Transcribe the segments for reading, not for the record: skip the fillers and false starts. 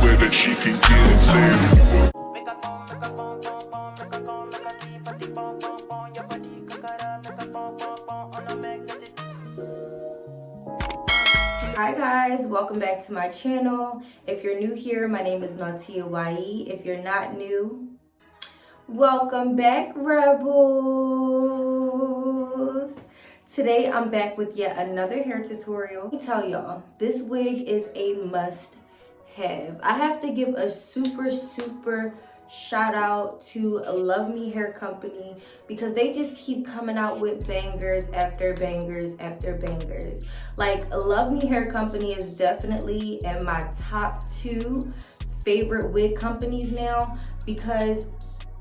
swear that she can get insane. Hi guys, welcome back to my channel. If you're new here, my name is Nautia YE. If you're not new, welcome back, Rebels. Today I'm back with yet another hair tutorial. Let me tell y'all, this wig is a must have. I have to give a super shout out to LUVME Hair Company because they just keep coming out with bangers after bangers after bangers. Like, LUVME Hair Company is definitely in my top 2 favorite wig companies now because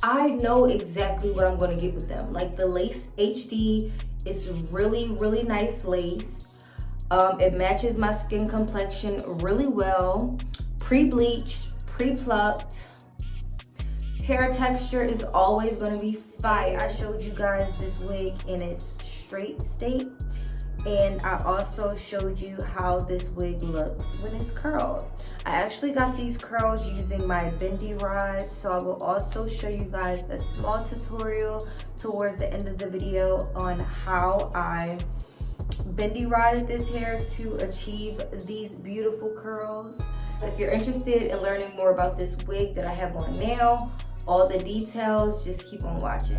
I know exactly what I'm going to get with them. Like, the lace HD is really nice lace. It matches my skin complexion really well. Pre-bleached, pre-plucked. Hair texture is always going to be fire. I showed you guys this wig in its straight state, and I also showed you how this wig looks when it's curled. I actually got these curls using my bendy rod, so I will also show you guys a small tutorial towards the end of the video on how I bendy rodded this hair to achieve these beautiful curls. If you're interested in learning more about this wig that I have on now, all the details, just keep on watching.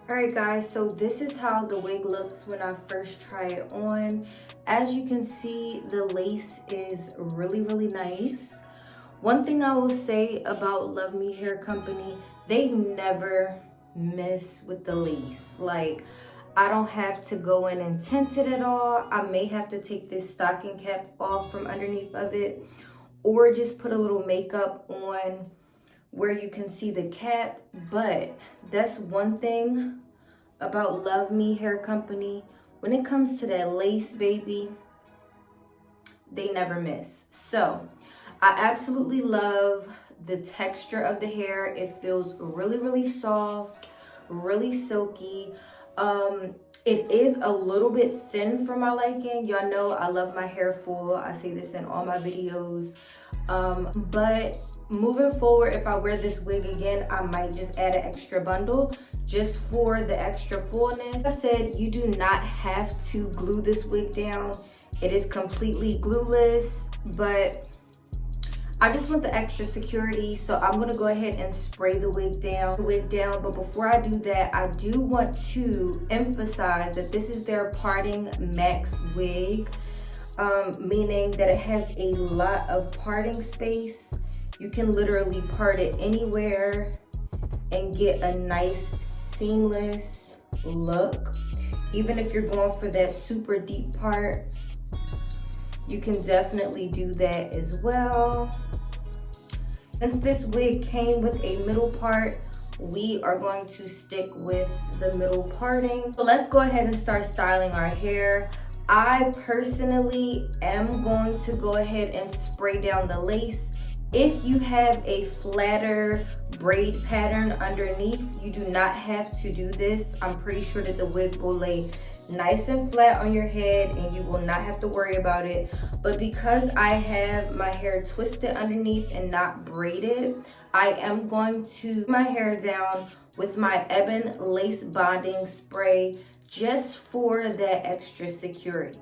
Alright guys, so this is how the wig looks when I first try it on. As you can see, the lace is really nice. One thing I will say about LUVME Hair Company, they never mess with the lace. Like, I don't have to go in and tint it at all. I may have to take this stocking cap off from underneath of it, or just put a little makeup on where you can see the cap. But that's one thing about LUVME Hair Company. When it comes to that lace, baby, they never miss. So I absolutely love the texture of the hair. It feels really soft, really silky. It is a little bit thin for my liking. Y'all know I love my hair full. I say this in all my videos. But moving forward, if I wear this wig again, I might just add an extra bundle just for the extra fullness. Like I said, you do not have to glue this wig down. It is completely glueless, but I just want the extra security, so I'm gonna go ahead and spray the wig down. But before I do that, I do want to emphasize that this is their parting max wig, meaning that it has a lot of parting space. You can literally part it anywhere and get a nice seamless look. Even if you're going for that super deep part, you can definitely do that as well. Since this wig came with a middle part, we are going to stick with the middle parting. So let's go ahead and start styling our hair. I personally am going to go ahead and spray down the lace. If you have a flatter braid pattern underneath, you do not have to do this. I'm pretty sure that the wig will lay nice and flat on your head and you will not have to worry about it. But because I have my hair twisted underneath and not braided, I am going to my hair down with my Ebon lace bonding spray just for that extra security.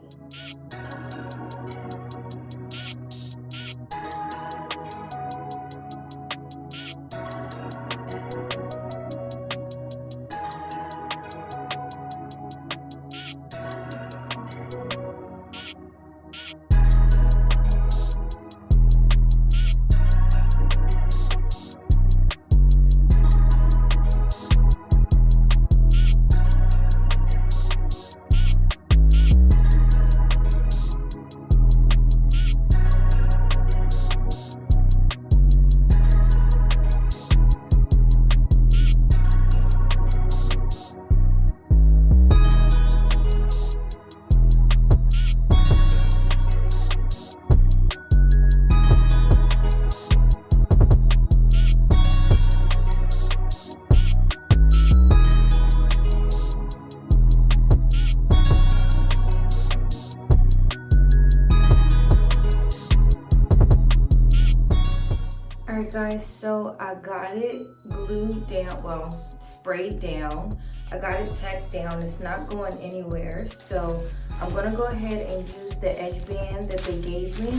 Guys, so I got it glued down, well, sprayed down. I got it tacked down. It's not going anywhere. So I'm gonna go ahead and use the edge band that they gave me,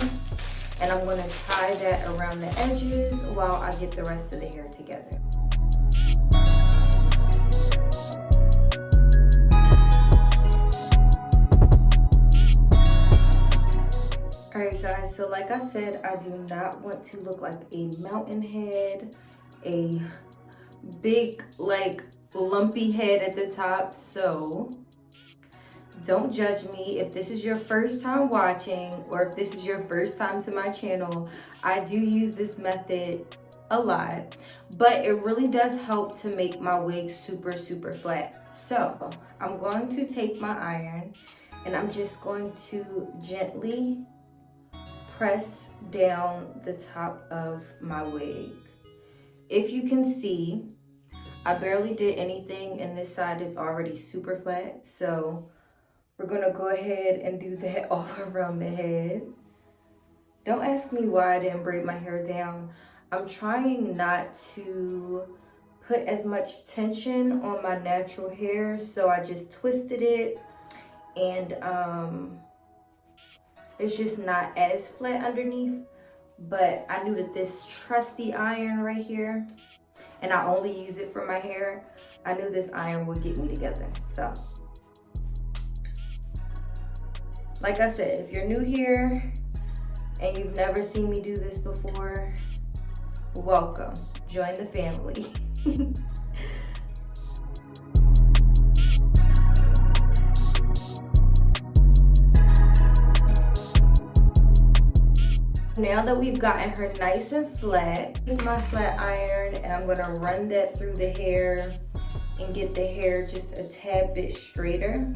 and I'm gonna tie that around the edges while I get the rest of the hair together. Alright guys, so like I said, I do not want to look like a mountain head, a big like lumpy head at the top, so don't judge me. If this is your first time watching or if this is your first time to my channel, I do use this method a lot, but it really does help to make my wig super flat. So I'm going to take my iron and I'm just going to gently press down the top of my wig. If you can see, I barely did anything and this side is already super flat. So we're gonna go ahead and do that all around the head. Don't ask me why I didn't braid my hair down. I'm trying not to put as much tension on my natural hair, so I just twisted it, and it's just not as flat underneath. But I knew that this trusty iron right here, and I only use it for my hair, I knew this iron would get me together. So like I said, if you're new here and you've never seen me do this before, welcome, join the family. Now that we've gotten her nice and flat, take my flat iron and I'm gonna run that through the hair and get the hair just a tad bit straighter.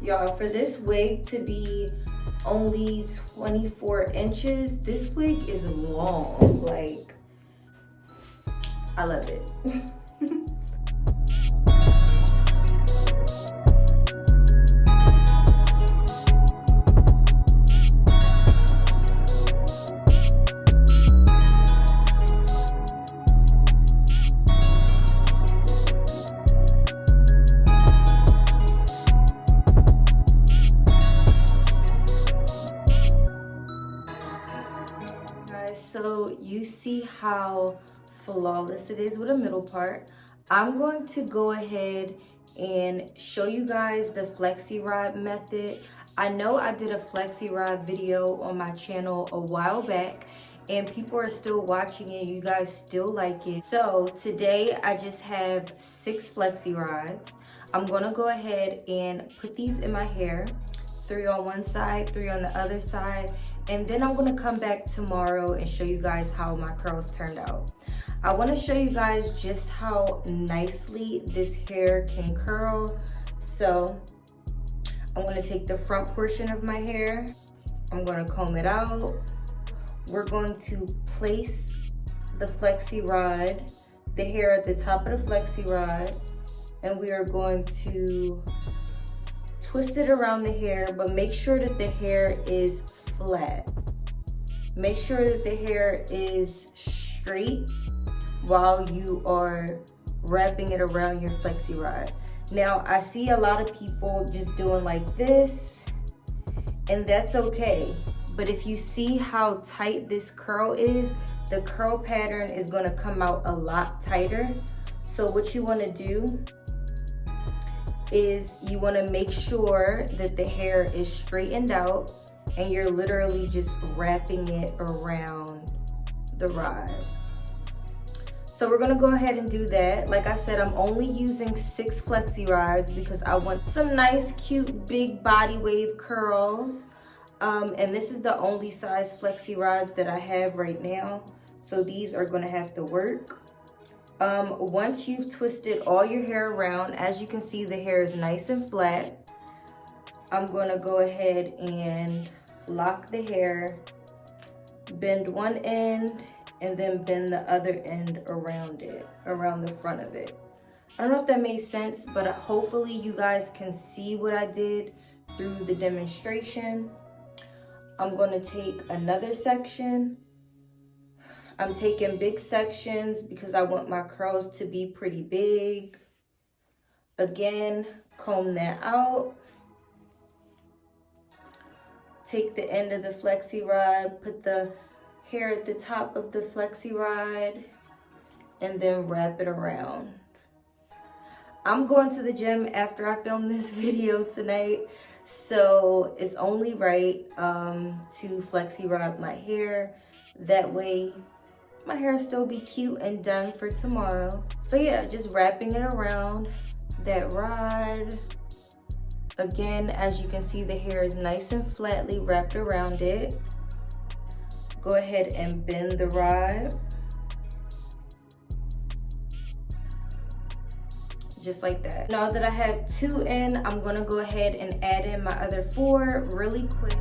Y'all, for this wig to be only 24 inches, this wig is long, like, I love it. see how flawless it is with a middle part, I'm going to go ahead and show you guys the flexi rod method. I know I did a flexi rod video on my channel a while back and people are still watching it. You guys still like it. So today I just have 6 flexi rods. I'm gonna go ahead and put these in my hair, 3 on one side, 3 on the other side, and then I'm gonna come back tomorrow and show you guys how my curls turned out. I wanna show you guys just how nicely this hair can curl. So I'm gonna take the front portion of my hair, I'm gonna comb it out. We're going to place the flexi rod, the hair at the top of the flexi rod, and we are going to twist it around the hair, but make sure that the hair is flat. Make sure that the hair is straight while you are wrapping it around your flexi rod. Now, I see a lot of people just doing like this, and that's okay. But if you see how tight this curl is, the curl pattern is gonna come out a lot tighter. So what you wanna do is you wanna make sure that the hair is straightened out and you're literally just wrapping it around the rod. So we're gonna go ahead and do that. Like I said, I'm only using 6 flexi rods because I want some nice, cute, big body wave curls. And this is the only size flexi rods that I have right now. So these are gonna have to work. Once you've twisted all your hair around, as you can see, the hair is nice and flat. I'm gonna go ahead and lock the hair, bend one end, and then bend the other end around it, around the front of it. I don't know if that made sense, but hopefully you guys can see what I did through the demonstration. I'm gonna take another section. I'm taking big sections because I want my curls to be pretty big. Again, comb that out. Take the end of the flexi rod, put the hair at the top of the flexi rod, and then wrap it around. I'm going to the gym after I film this video tonight, so it's only right to flexi rod my hair. That way my hair still be cute and done for tomorrow. So yeah, just wrapping it around that rod. Again, as you can see, the hair is nice and flatly wrapped around it. Go ahead and bend the rod. Just like that. Now that I have 2 in, I'm gonna go ahead and add in my other 4 really quick.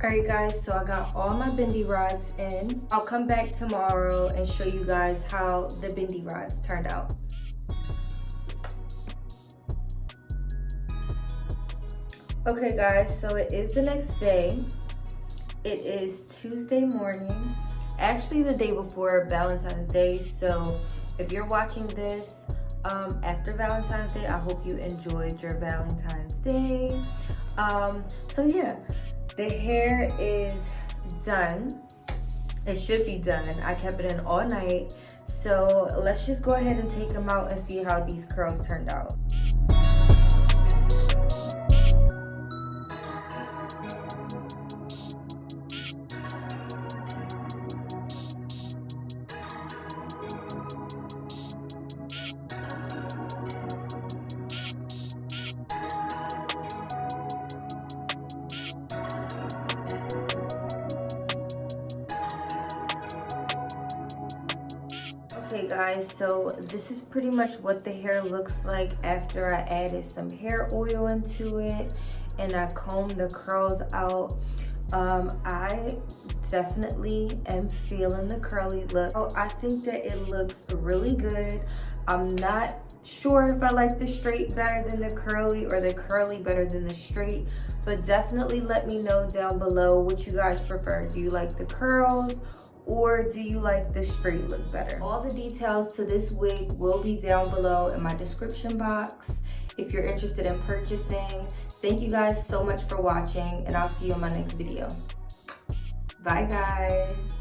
Alright guys, so I got all my bendy rods in. I'll come back tomorrow and show you guys how the bendy rods turned out. Okay guys, so it is the next day. It is Tuesday morning, actually the day before Valentine's Day. So if you're watching this after Valentine's Day, I hope you enjoyed your Valentine's Day. So yeah, the hair is done. It should be done. I kept it in all night. So let's just go ahead and take them out and see how these curls turned out. Okay guys, so this is pretty much what the hair looks like after I added some hair oil into it and I combed the curls out. I definitely am feeling the curly look. Oh, I think that it looks really good. I'm not sure if I like the straight better than the curly or the curly better than the straight, but definitely let me know down below what you guys prefer. Do you like the curls or do you like the straight look better? All the details to this wig will be down below in my description box if you're interested in purchasing. Thank you guys so much for watching, and I'll see you in my next video. Bye guys.